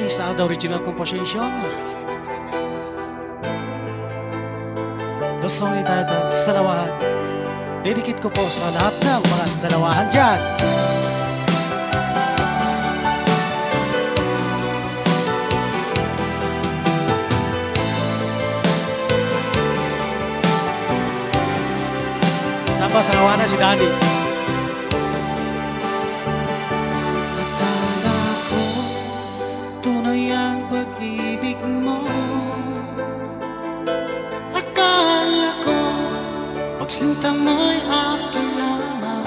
sa the original composition. The song entitled Salawahan. Dedicate ko po sa lahat ng mga salawahan dyan. Tapos salawahan na si Danny. Akala ko tunay ang pag-ibig mo. Akala ko pagsinta mo'y akin lamang.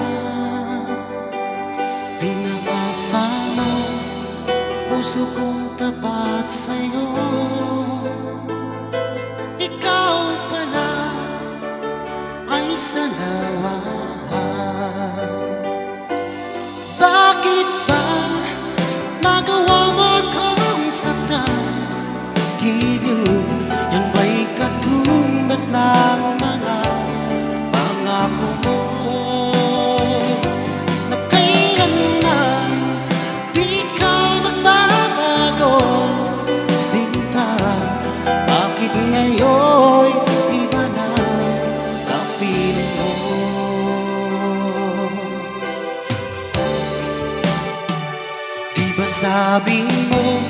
Pinag-asa mo, puso kong tapat sa'yo. Ikaw pala ay salawahan. Bakit ba nagawa mo akong saktan? Giliw, yan ba'y katumbas ng mga pangako mo? Na kailanman di ka magbabago, sinta. Bakit ngayon iba na kapiling mo? Di ba sabi mo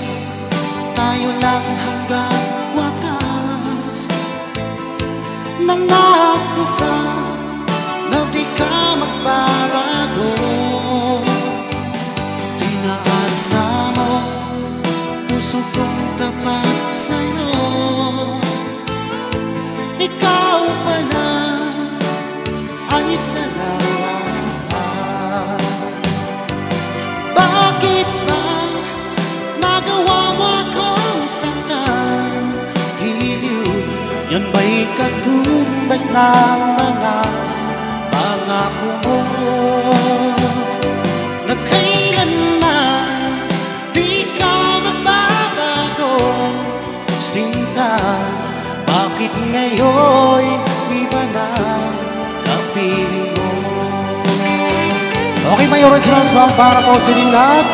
tayo lang hanggang wakas? Nangako ka na di ka magbabago. Pinaasa mo, puso kong tapat sa'yo. Ikaw pala ay salawahan. Bakit ba nagawa mo akong saktan? Giliw, yan ba'y katumbas ng mga pangako mo? Na kailanman di ka magbabago, sinta. Bakit ngayon iba na kapiling mo? Okay, may original song para po sa inyong lahat.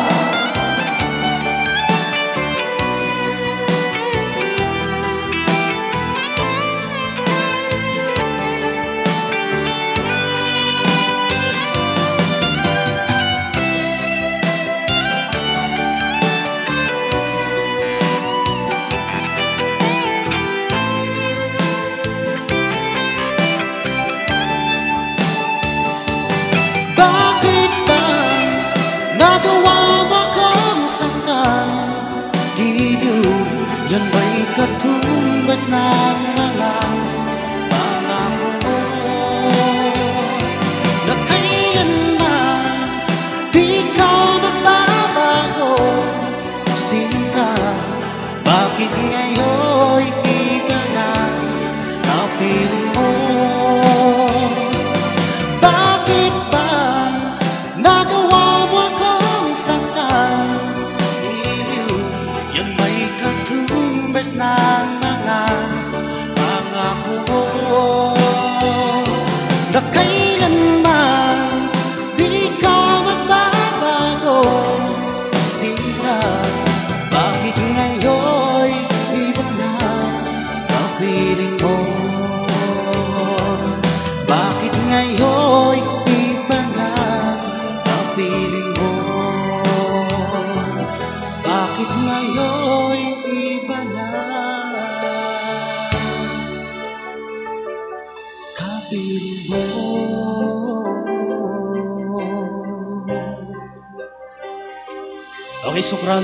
Bakit ba nagawa mo akong saktan? Giliw, yan ba'y katumbas ng mga pangako mo? Na kailanman di ka magbabago, sinta. Bakit ngayon iba na kapiling mo? Bakit ba nagawa mo akong saktan? Giliw, yan ba'y katumbas ng mga pangako mo? Na kailanman di ka magbabago, sinta. Bakit ngayon iba na kapiling mo? Bakit ngayon iba na kapiling mo? Bakit ngayon iba na kapiling mo? Okay, sukran.